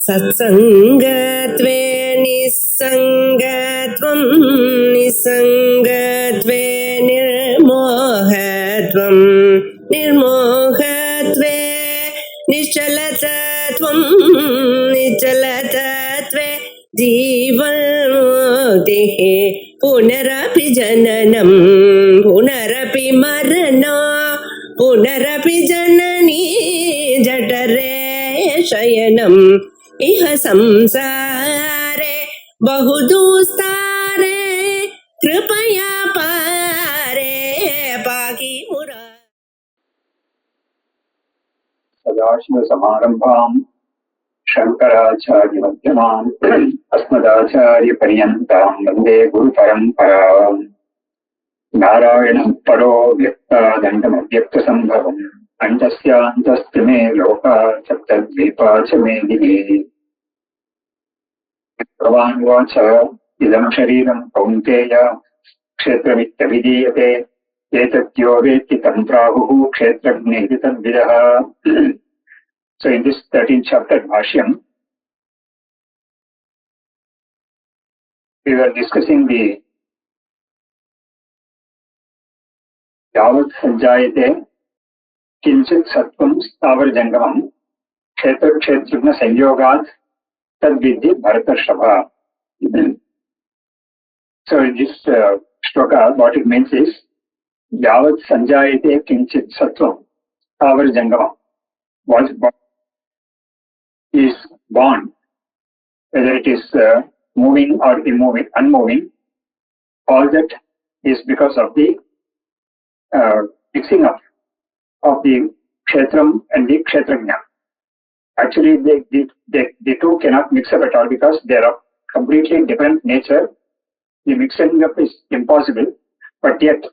सत्संगत्वे निस्संगत्वं निस्संगत्वे निर्मोहत्वं निर्मोहत्वे निश्चलतत्वं निश्चलतत्वे जीवन्मुक्तिः पुनरपि जननं पुनरपि मरणं पुनरपि जननी जठरे शयनम् इह संसारे बहुदुस्तारे कृपया पारे पाहि मुरा। सदाशिवसमारम्भाम् शङ्कराचार्यमध्यमाम् अस्मदाचार्यपर्यन्ताम् वन्दे गुरुपरम्पराम्। नारायणः परो व्यक्तादण्डमव्यक्तसम्भवम् अन्तस्यान्तस्तु मे लोका सप्तद्वीपा च मे दिवे। भगवानुवाच इदं शरीरं कौन्तेय क्षेत्रमित्यभिधीयते एतद्यो वेत्ति तं प्राहुः क्षेत्रज्ञेति तद्विदः। So in this 13th chapter Bhashyam, we were discussing the Yavat Sanjayate Kinchit Sattvam Stavar Jangamam Kshetra Kshetragna Sanyogat Tadvidhi Bharatarshabha. So in this shloka, what it means is Yavat Sanjayate Kinchit Sattvam Stavar Jangamam. What is born, whether it is moving or unmoving, all that is because of the mixing up of the kshetram and the kshetrajna. Actually, the two cannot mix up at all because they are of completely different nature. The mixing up is impossible, but yet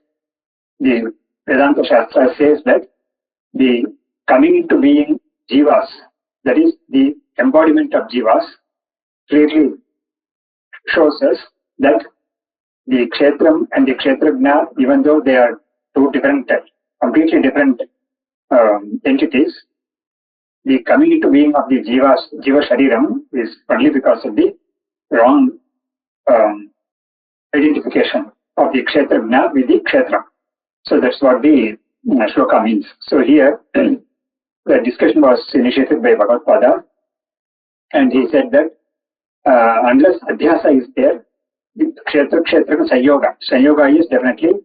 the Vedanta Shastra says that the coming into being jivas, that is the embodiment of jivas, clearly shows us that the kshetram and the kshetrajna, even though they are two different, completely different entities, the coming into being of the jiva shariram is only because of the wrong identification of the kshetrajna with the kshetra. So that's what the shloka means. So here, the discussion was initiated by Bhagavad Gita, and he said that unless adhyasa is there, kshetra sanyoga is definitely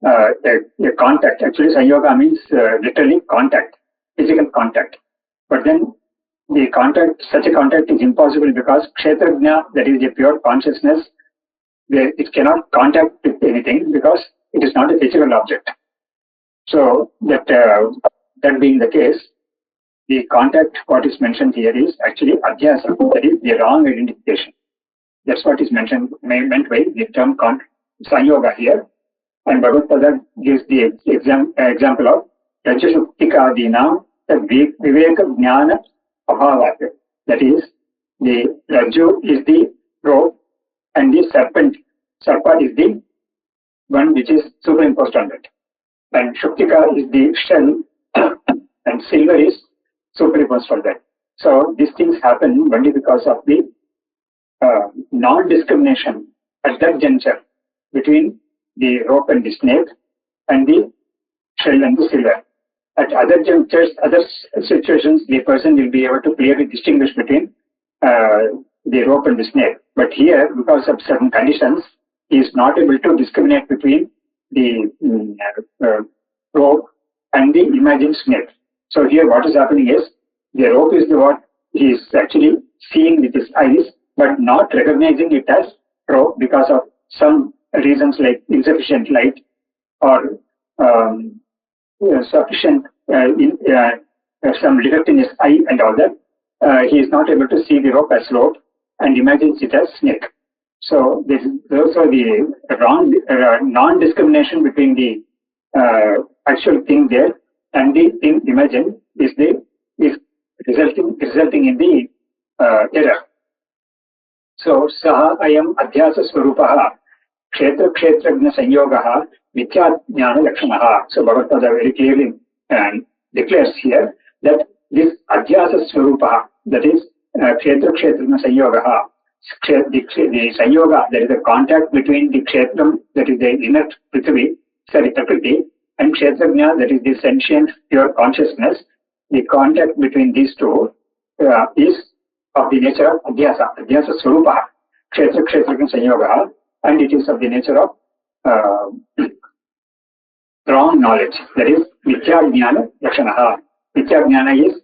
a contact. Actually, sanyoga means literally contact, physical contact. But then the contact, such a contact is impossible because kshetrajna, that is the pure consciousness, it cannot contact with anything because it is not a physical object. So that being the case, the contact, what is mentioned here is actually adhyasa, that is the wrong identification. That's what is meant by the term sanyoga here. And Bhagavad Gita gives the example of rajashuktikadina viveka jnana abhavat. That is, the raju is the rope and the sarpa is the one which is superimposed on it. And shuktika is the shell and silver is superimposed for that. So these things happen only because of the non-discrimination at that juncture between the rope and the snake and the shell and the silver. At other junctures, other situations, the person will be able to clearly distinguish between the rope and the snake. But here, because of certain conditions, he is not able to discriminate between the rope and the imagined snake. So here what is happening is, the rope is what he is actually seeing with his eyes, but not recognizing it as rope because of some reasons like insufficient light or sufficient some defect in his eye and all that. He is not able to see the rope as rope and imagines it as snake. So this is also the wrong non-discrimination between the actual thing there and the thing imagined is resulting in the error. So saha ayam adhyasa swarupaha kshetra kshetrajna sanyogaha mithya jnana lakshanaha. So Bhagavad Gita very clearly declares here that this adhyasa swarupaha, that is Kshetra Kshetragna Sanyogaha. The Sanyoga, there is a contact between the Kshetram, that is the inner Prakriti, and Kshetragna, that is the sentient pure consciousness. The contact between these two is of the nature of Adhyasa. Adhyasa Swarupa, Kshetra Kshetragna Sanyogaha, and it is of the nature of wrong knowledge. That is Mithya Jnana Lakshanaha. Mithya Jnana is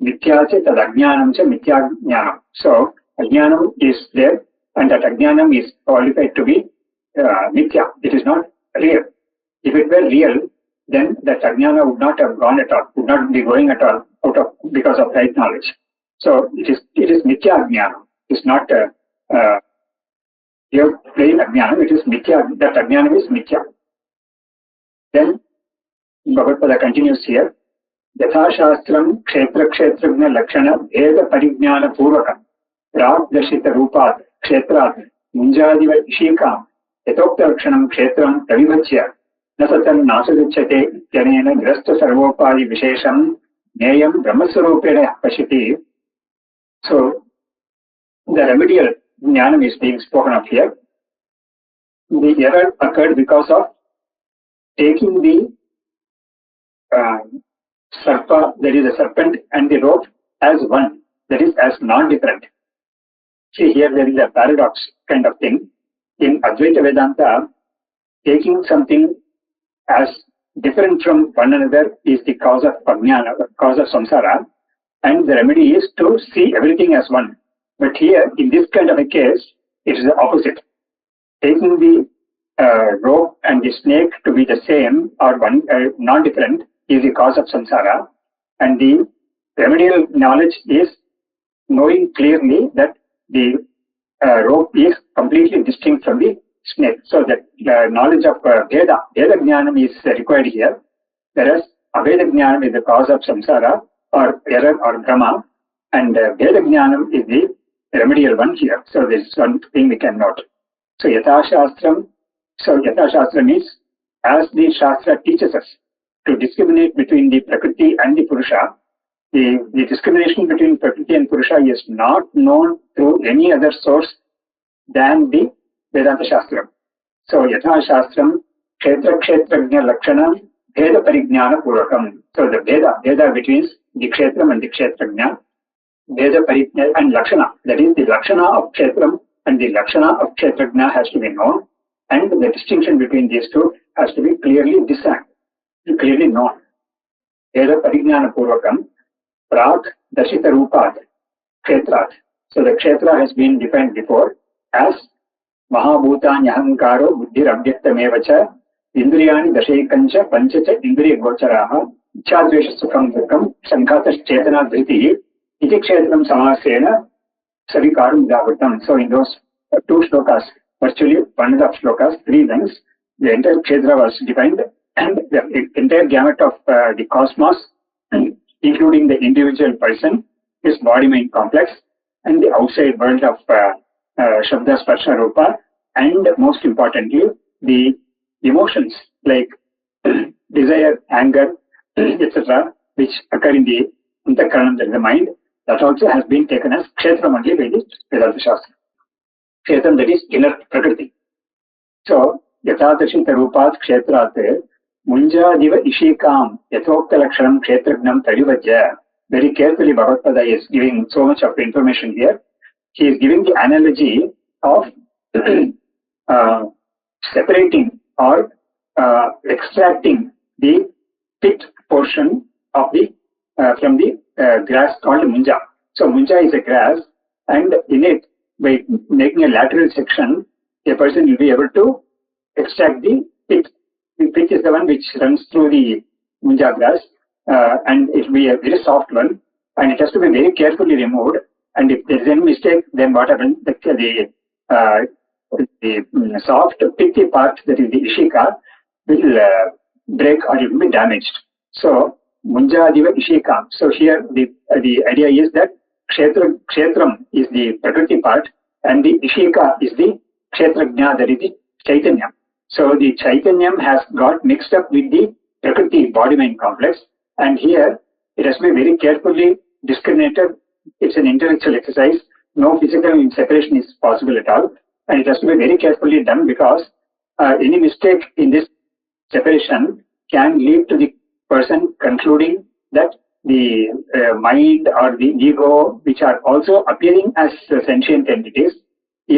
Mithya cha tad Ajnanam cha Mithya Jnanam. So Ajnanam is there, and that Ajnanam is qualified to be Mithya. It is not real. If it were real, then that Ajnana would not have gone at all, would not be going at all out of because of right knowledge. So it is Mithya Ajnanam. It's not here plain Ajnanam, it is Mithya. That Ajnanam is Mithya. Then Bhagavad Gita continues here. Yatha Shastram Kshetra Kshetragna Lakshana Bheda Parijnana Purvakam Prag Darshita Rupat Kshetrat Munjadiva Ishikam Yatokta Lakshanam Kshetram Pravibhachya Nasatan Nasadichyate Janena Grasta Sarvopadi Vishesham Neyam Brahmaswarupena Pashiti. So the remedial jnanam is being spoken of here. The error occurred because of taking the sarpa, that is a serpent, and the rope as one, that is as non-different. See, here there is a paradox kind of thing. In Advaita Vedanta, taking something as different from one another is the cause of ajnana, cause of samsara, and the remedy is to see everything as one. But here, in this kind of a case, it is the opposite. Taking the rope and the snake to be the same or one non-different is the cause of samsara, and the remedial knowledge is knowing clearly that the rope is completely distinct from the snake. So that knowledge of Veda Jnanam is required here, whereas Aveda Jnanam is the cause of samsara or error or Brahma, and Veda Jnanam is the remedial one here. So this is one thing we can note. So Yatha Shastram is as the Shastra teaches us to discriminate between the Prakriti and the Purusha. The discrimination between Prakriti and Purusha is not known through any other source than the Vedanta Shastra. So Yatha Shastram Kshetra Kshetragna Lakshanam Veda Parijnana Purvakam. So the Veda between the Kshetram and the Kshetragna, Veda Parijnana and Lakshana, that is the Lakshana of Kshetram and the Lakshana of Kshetragna has to be known, and the distinction between these two has to be clearly discerned, clearly known. Veda Parijnana Purvakam Prag Darshita Rupat Kshetrat. So the Kshetra has been defined before as Mahabhutanyahankaro Buddhirabhyaktamevacha Indriyani Dashaikancha Panchacha Indriya Gocharaha Ichadvesha Sukham Dukam Sankhatas Chetana Dhriti Iti Kshetram Samasena Savikaram Davatam. So in those two shlokas, virtually one and a half shlokas, 3 lines, the entire Kshetra was defined, and the entire gamut of the cosmos, including the individual person, his body-mind complex, and the outside world of Shabda Sparsha Rupa, and most importantly, the emotions like desire, anger, etc., which occur in the Antakaranam, that is the mind, that also has been taken as Kshetram only by the Vedanta Shastra. Kshetram, that is inner Prakriti. So, Yathatashita Rupat Kshetrat Munjadiva Ishikam Yathokta Lakshanam Kshetragnam Tarivajya. Very carefully Bhagavad Gita is giving so much of information here. He is giving the analogy of separating or extracting the pit portion of the from the grass called munja. So munja is a grass, and in it, by making a lateral section, a person will be able to extract the pit. The pit is the one which runs through the munja grass, and it will be a very soft one, and it has to be very carefully removed. And if there is any mistake, then what happens? The soft, pithy part, that is the ishika, will break or it will be damaged. So, Munjadiva Ishika. So here the idea is that Kshetram is the Prakriti part, and the Ishika is the Kshetrajna, that is the Chaitanya. So the Chaitanyam has got mixed up with the Prakriti body-mind complex, and here it has to be very carefully discriminated it's an intellectual exercise. No physical separation is possible at all, and it has to be very carefully done because any mistake in this separation can lead to the person concluding that the mind or the ego, which are also appearing as sentient entities, they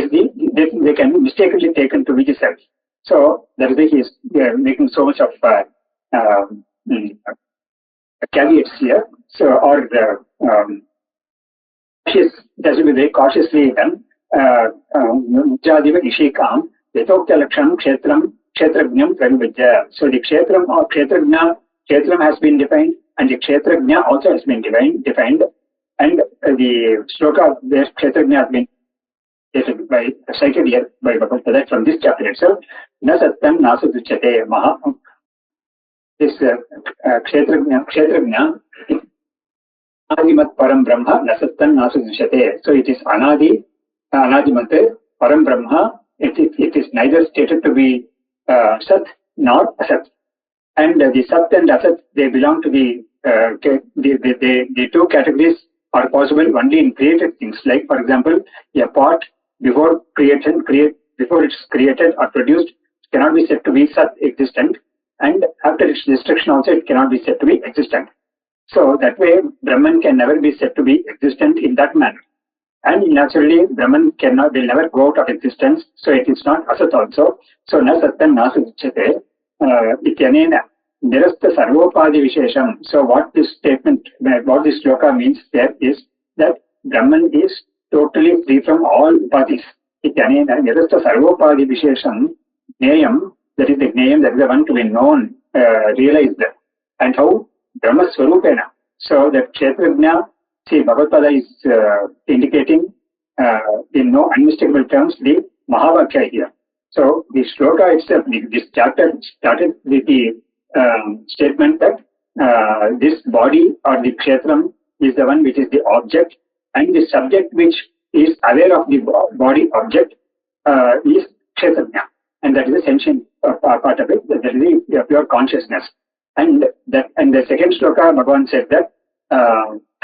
can be mistakenly taken to be the self. So that is why he is making so much of caveats here. So, or it has to be very cautiously done. Jadiva Ishikam, Yatokta Laksham Kshetram, Kshetrajnam Pravibhajya. So the Kshetram or Kshetrajna, Kshetram has been defined, and the Kshetrajna also has been defined, and the shloka of the Kshetrajna has been cited here by Bhagavad Gita from this chapter itself. Na sattam nasuduchyate maha. This Kshetrajna, Anadimat Param Brahma, Nasattan Nasuduchyate. So it is Anadimat Param Brahma. It is neither stated to be Sat nor Asat. And the Sat and Asat, they belong to the two categories are possible only in created things. Like, for example, a pot before it's created or produced cannot be said to be Sat, existent, and after its destruction also it cannot be said to be existent. So that way Brahman can never be said to be existent in that manner. And naturally Brahman will never go out of existence, so it is not Asat also. So na sattan na suchyate ityanena nirasta sarvopadi vishesham. So what this shloka means there is that Brahman is totally free from all upadis. Ityanena nirasta sarvopadi vishesham gneyam, that is the gneyam, that is the one to be known, realized. And how? Brahma Swarupena. So that Kshetrajna, see, Bhagavad Gita is indicating in no unmistakable terms the Mahavakya here. So the shloka itself, this chapter started with the statement that this body or the Kshetram is the one which is the object, and the subject which is aware of the body object is Kshetrajna, and that is the sentient part of it, that is the pure consciousness. And the second shloka, Bhagavan said that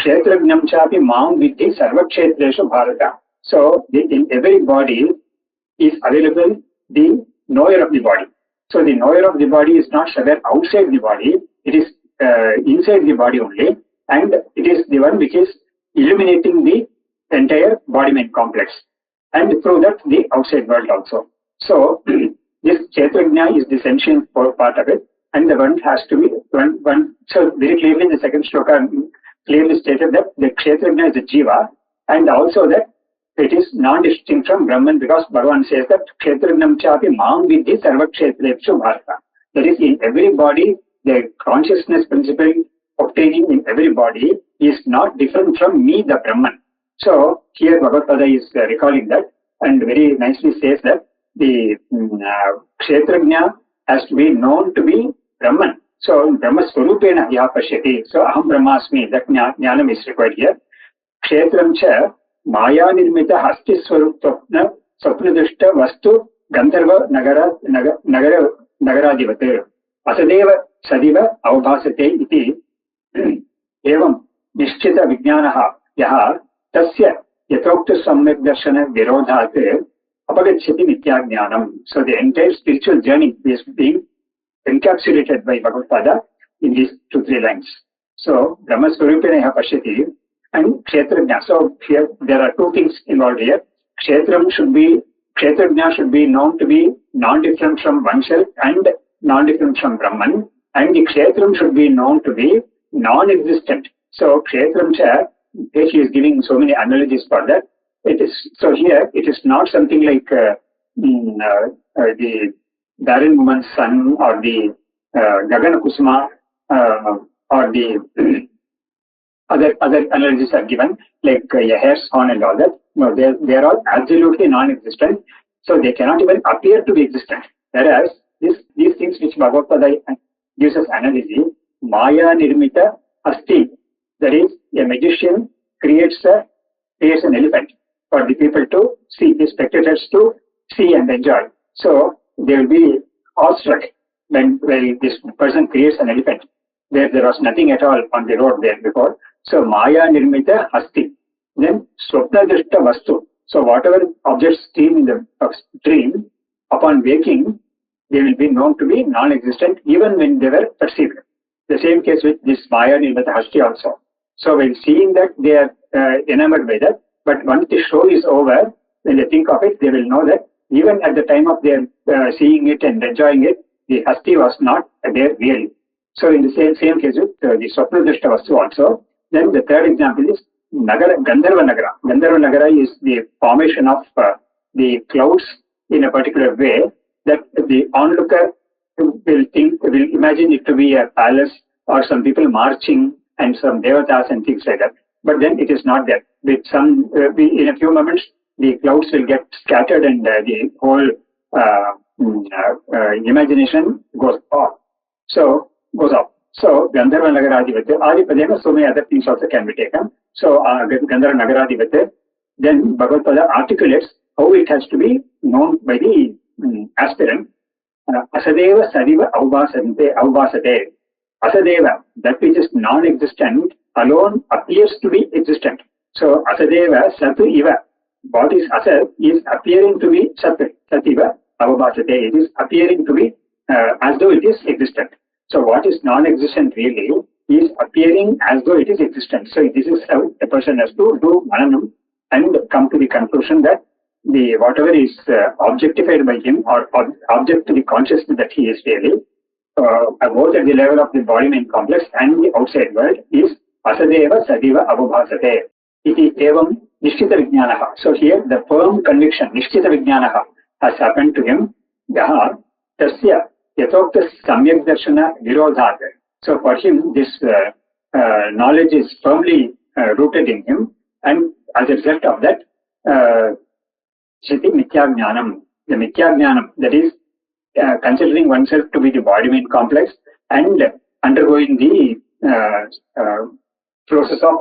Kshetrajnam chapi maam vidhi sarva kshetreshu bharata. So in every body is available the knower of the body. So the knower of the body is not somewhere outside the body, it is inside the body only, and it is the one which is illuminating the entire body-mind complex, and through that the outside world also. So this Kshetrajna is the sentient part of it, and the one has to be one. So very clearly in the second shloka clearly stated that the Kshetrajna is the Jiva, and also that it is non-distinct from Brahman, because Bhagavan says that Kshetrajnam chapi maam vidhi sarva kshetreshu bharata. That is, in every body, the consciousness principle obtaining in every body is not different from me, the Brahman. So here Bhagavad Gita is recalling that, and very nicely says that the Kshetrajna has to be known to be Brahman. So Brahma Swarupena ya pashyati. So aham Brahmasmi, that jnanam is required here. Kshetram cha Maya nirmita hasti swaruptapna sapnadishta vastu gandharva nagaradivat asadeva sadiva avbhasate iti evam nishchita vijnanaha yaha tasya yatokta samyak darshana virodhat apagachyati nityajnanam. So the entire spiritual journey is being encapsulated by Bhagavad Gita in these 2-3 lines. So Brahma Swarupena yaha pashyati and Kshetrajna. So here there are 2 things involved here. Kshetrajna should be known to be non-different from oneself and non-different from Brahman, and the Kshetram should be known to be non-existent. So Kshetram cha, he is giving so many analogies for that. It is so here. It is not something like the barren woman's son or the Gagana Kusuma or the other analogies are given, like a hair's horn and all that. No, they are all absolutely non-existent, so they cannot even appear to be existent. Whereas these things which Bhagavad Gita gives us analogy, Maya nirmita asti, that is, a magician creates an elephant for the people to see, the spectators to see and enjoy. So they will be awestruck when this person creates an elephant where there was nothing at all on the road there before. So Maya nirmita asti. then swapna drishta vastu. So whatever objects seen in the dream, upon waking, they will be known to be non-existent even when they were perceived. The same case with this Maya Nirmata Hasti also. So when seeing that, they are enamored by that, but once the show is over, when they think of it, they will know that even at the time of their seeing it and enjoying it, the Hasti was not there really. So in the same case with the Swapna Drishta Vastu also. Then the third example is Nagara, Gandharva Nagara. Gandharva Nagara is the formation of the clouds in a particular way that the onlooker will imagine it to be a palace or some people marching and some devatas and things like that. But then it is not there. With some, in a few moments, the clouds will get scattered and the whole imagination goes off. So Gandharva Nagaradivate, Adipadena, so many other things also can be taken. So Gandharva Nagaradivate, then Bhagavad Pada articulates how it has to be known by the aspirant. Asadeva Sadiva Avbasate. Asadeva, that which is non-existent, alone appears to be existent. So Asadeva Satu Iva, what is Asad is appearing to be Sat, Sativa Avbasate. It is appearing to be as though it is existent. So what is non-existent really is appearing as though it is existent. So this is how a person has to do mananam and come to the conclusion that the whatever is objectified by him or object to the consciousness that he is really, both at the level of the body-mind complex and the outside world, is asadeva sadiva avabhasate. Iti evam nishtita vijnanaha. So here the firm conviction, nishtita vijnanaha, has happened to him. Yaha tasya yatokta samyak darshana virodhat. So for him this knowledge is firmly rooted in him, and as a result of that, Shiti Mithyajnanam, the Mithyajnanam, that is considering oneself to be the body-mind complex and undergoing the process of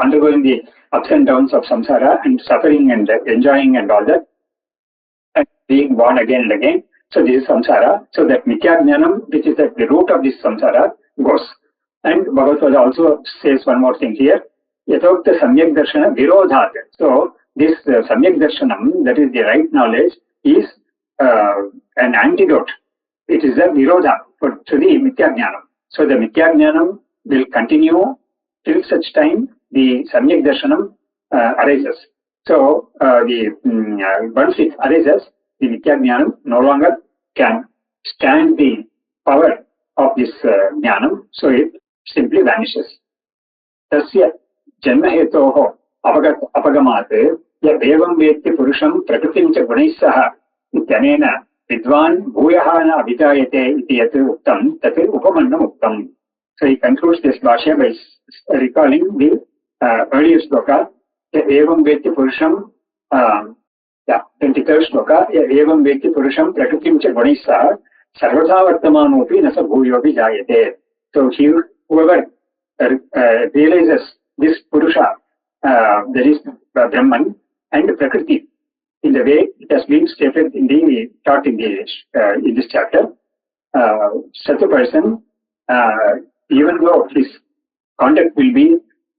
undergoing the ups and downs of samsara and suffering and enjoying and all that, and being born again and again. So this is samsara. So that Mithyajnanam, which is at the root of this samsara, goes. And Bhagavad Gita also says one more thing here. Yatokta samyak darshana virodhat. So this samyak darshanam, that is the right knowledge, is an antidote. It is a virodha to the mithyajnanam. So the mithyajnanam will continue till such time the samyak darshanam arises. So once it arises, the mithyajnanam no longer can stand the power of this jnanam, so it simply vanishes. Tasya janma hetoho अपगमात् एवं वेत्ति पुरुषं प्रकृतिं च गुणैः सह इत्यनेन विद्वान् भूयः न अभिजायते इति यत् उक्तं तत् उपमन्नम् उक्तम्. So he concludes this bhashya by recalling the earlier shloka, evam vetti purusham, 23rd shloka, evam vetti purusham prakritim cha guణैः सह सर्वथा वर्तमानोऽपि न स भूयोऽपि जायते. So whoever realizes this purusha, that is Brahman and Prakriti, in the way it has been stated in the taught in this chapter, such a person, even though his conduct will be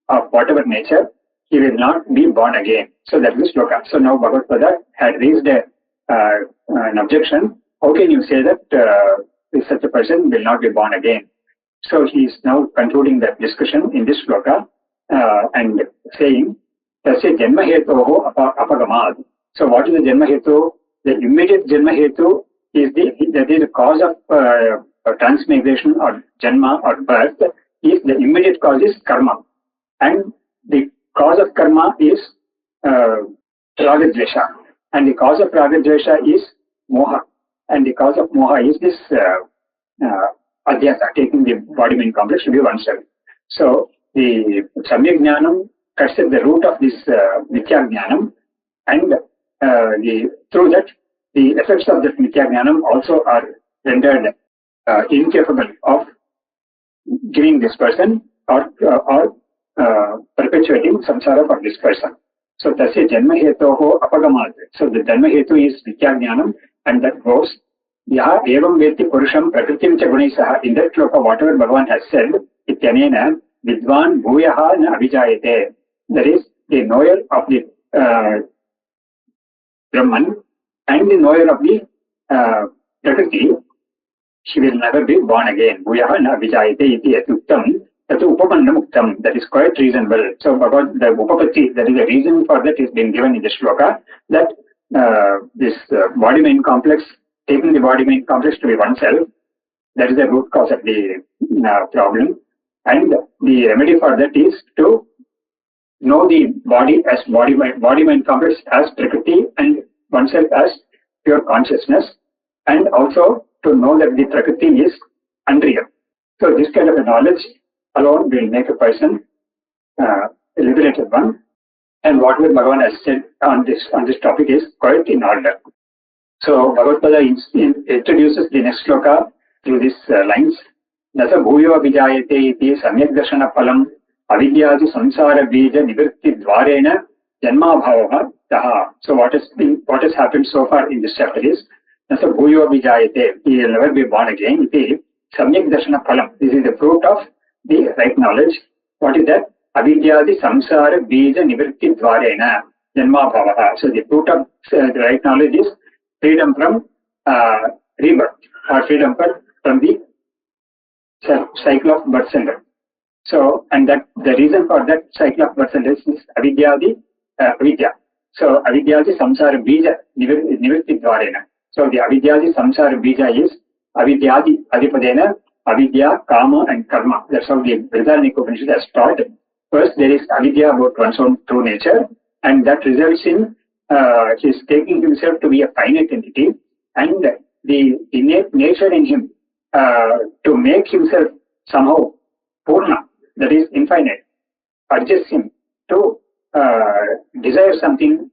of whatever nature, he will not be born again. So that is shloka. So now Bhagavad Gita had raised an objection. How can you say that such a person will not be born again? So he is now concluding that discussion in this shloka. And saying, Tasya Janma Hetoho Apagamad. So what is the Janma Hetu? The immediate Janma Hetu is the cause of transmigration or Janma or birth, is the immediate cause is karma. And the cause of karma is Ragadvesha. And the cause of Ragadvesha is Moha. And the cause of Moha is this Adhyasa, taking the body-mind complex to be oneself. So the samyak jnanam cuts at the root of this mithya jnanam, and through that the effects of that mithya jnanam also are rendered incapable of giving this person or perpetuating samsara for this person. So tasya janma hetoho apagamat. So the janma hetu is mithya jnanam, and that goes yaha evam vetti purusham prakritim cha guణैः सह. In that shloka, whatever Bhagavan has said, ityanena Vidwan Bhuyaha na Abhijayate. That is, the knower of the Brahman and the knower of the Prakriti, she will never be born again. Bhuyaha na vijayate iti yatuktam tatu upapannamuktam. That is quite reasonable. So about the upapatti, that is the reason for that is being given in the shloka, that this body-mind complex, taking the body-mind complex to be oneself, that is the root cause of the problem. And the remedy for that is to know the body as body-mind complex as Prakriti and oneself as pure consciousness, and also to know that the Prakriti is unreal. So this kind of a knowledge alone will make a person a liberated one. And whatever Bhagavan has said on this topic is quite in order. So Bhagavad Gita introduces the next shloka through these lines. Nasa bhuyo vijayate iti samyak darshana phalam avidyadi samsara bija nivritti dvarena janma bhavaha taha. So what has happened so far in this chapter is Nasa bhuyo vijayate, he will never be born again. Iti samyak darshana phalam. This is the fruit of the right knowledge. What is that? Avidyadi samsara bija nivritti dvarena janma bhavaha. So the fruit of the right knowledge is freedom from rebirth, or freedom from the cycle of birth and death. So, and that the reason for that cycle of birth and death is avidyadi avidya. So avidyadi samsara bija nivritti dvarena. So the avidyadi samsara bija is avidyadi adipadena avidya, kama and karma. That's how the Brihadaranyaka Upanishad has taught. First there is avidya about one's own true nature, and that results in his taking himself to be a finite entity, and the innate nature in him to make himself somehow purna, that is infinite, urges him to desire something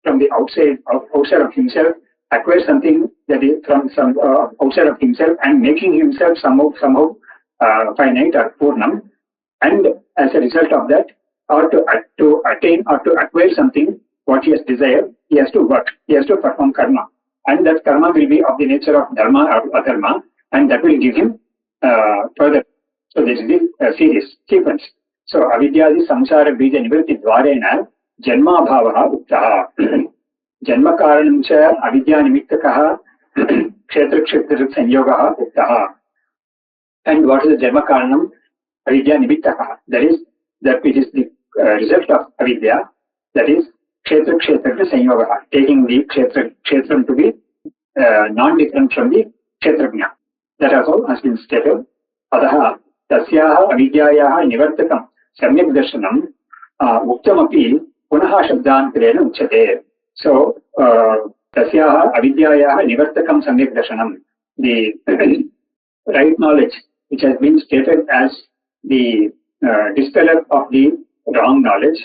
from the outside of himself, acquire something that is from some outside of himself, and making himself somehow finite or purnam. And as a result of that, or to attain or to acquire something what he has desired, he has to work, he has to perform karma, and that karma will be of the nature of dharma or adharma, and that will give him further. So this is the sequence. So avidyadi samsara bija nivritti dvarena janma bhavaha uktaha. Janma karanam cha avidya nimittakaha kshetra kshetra sanyogaha uktaha. And what is the janma karanam? Avidya nimittakaha. That it is the result of avidya, that is kshetra kshetra sanyogaha, taking the kshetram to be non-different from the kshetrajna. That also has been stated. Adaha tasyaha avidyayaha nivartakam samyak darshanam uktamapi punaha shabdantarena uchyate. So tasyaha avidyayaha nivartakam samyak darshanam, the right knowledge which has been stated as the dispeller of the wrong knowledge,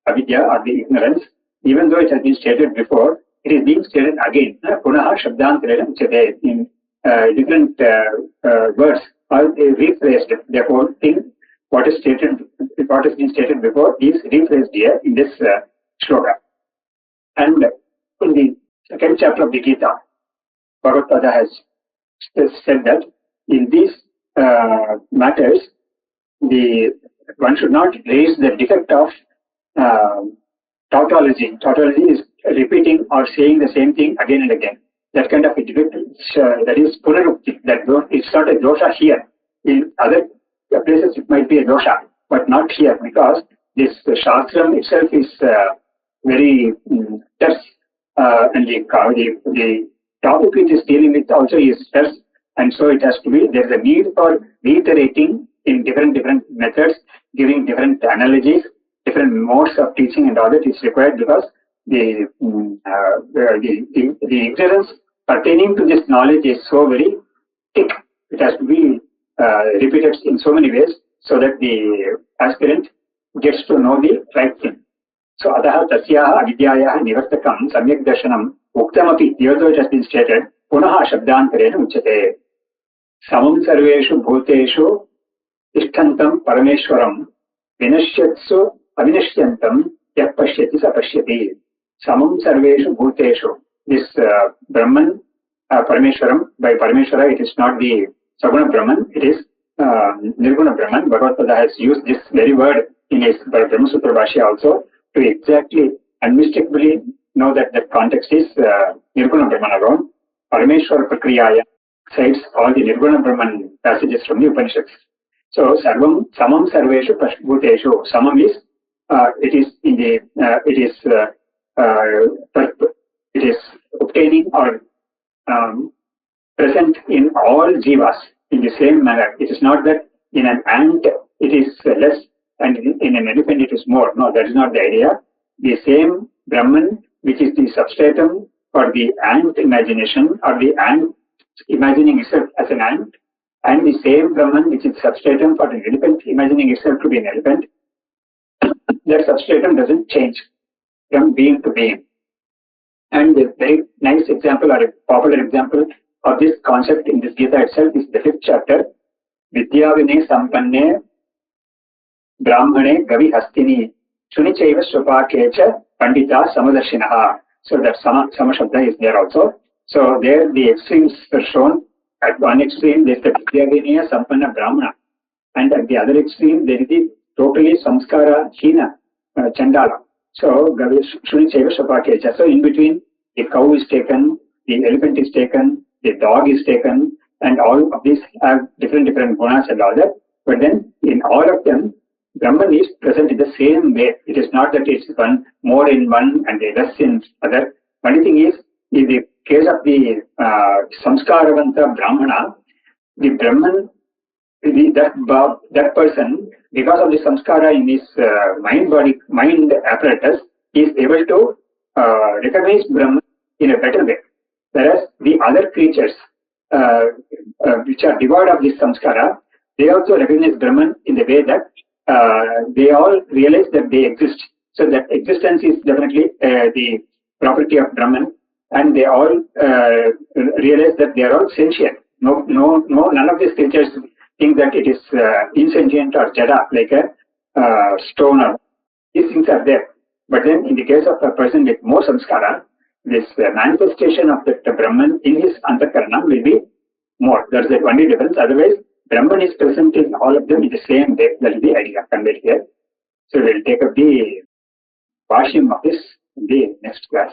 avidya or the ignorance, even though it has been stated before, it is being stated again. Punaha shabdantarena uchyate, in different words are rephrased. The whole thing, what has been stated before, is rephrased here in this shloka. And in the second chapter of the Gita, Bhagavad Gita has said that in these matters, one should not raise the defect of tautology. Tautology is repeating or saying the same thing again and again. That kind of a defect, that is punarukti. It's not a dosha here. In other places it might be a dosha, but not here, because this shastram itself is very terse, and the topic it is dealing with also is terse, and so it has to be, there is a need for reiterating in different methods, giving different analogies, different modes of teaching, and all that is required, because the ignorance pertaining to this knowledge is so very thick. It has to be repeated in so many ways so that the aspirant gets to know the right thing. So adaha tasyaha avidyayaha nivartakam samyak darshanam uktamapi, even though it has been stated, punaha shabdantarena uchyate. Samam sarveshu bhuteshu ishtantam parameshwaram vinashyatsu avinashyantam yak pashyati sa pashyati. Samam sarveshu bhuteshu. This Brahman, Parameshwaram, by Parameshwara it is not the Saguna Brahman, it is Nirguna Brahman. Bhagavad Gita has used this very word in his Brahma Sutra Bhashya also. to exactly, unmistakably know that the context is Nirguna Brahman alone, Parameshwara Prakriyaya cites all the Nirguna Brahman passages from the Upanishads. So, Sarvam Samam Sarveshu Bhuteshu. Samam is it is obtaining or present in all jivas in the same manner. It is not that in an ant it is less and in an elephant it is more. No, that is not the idea. The same Brahman, which is the substratum for the ant imagination or the ant imagining itself as an ant, and the same Brahman, which is substratum for an elephant imagining itself to be an elephant, that substratum doesn't change from being to being. And a very nice example or a popular example of this concept in this Gita itself is the 5th chapter, Vidyavine Sampanne Brahmane Gavi Hastini Chunichaiva Swapakecha Pandita Samadarshinaha. So that Sama Shabda is there also. So there the extremes are shown. At one extreme there is the Vidyavine Sampanna Brahmana, and at the other extreme there is the totally Samskara Hina Chandala. So Shunichaiva Swapakecha. So in between the cow is taken, the elephant is taken, the dog is taken, and all of these have different gunas and all that. But then in all of them, Brahman is present in the same way. It is not that it's one more in one and the less in other. Only thing is, in the case of the Samskaravanta Brahmana, the Brahman, that person, because of the samskara in his mind apparatus, is able to recognize Brahman in a better way. Whereas the other creatures, which are devoid of this samskara, they also recognize Brahman in the way that they all realize that they exist. So that existence is definitely the property of Brahman, and they all realize that they are all sentient. None of these creatures think that it is insentient or jada, like a stone. Or these things are there. But then in the case of a person with more samskara, this manifestation of the Brahman in his antakarana will be more. That's the only difference. Otherwise, Brahman is present in all of them in the same way. That is the idea conveyed here. So we'll take up the Bhashyam of this in the next class.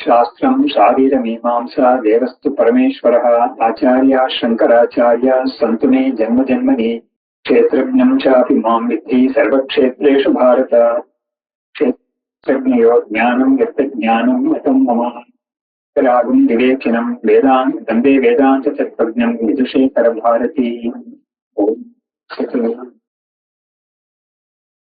Shastram Shavira Mimamsa Devastu Parameshwaraha Acharya Shankaracharya Santume Janma Janmani Kshetrajnam Chapi Mam Vidhi Sarva Kshetreshu Bharata Kshetrajnayo Jnanam Yatta Jnanam Matam Mama Ragum Vivekinam Vedant Dande Vedanta Chatrajnam Vidushe Karabharati Om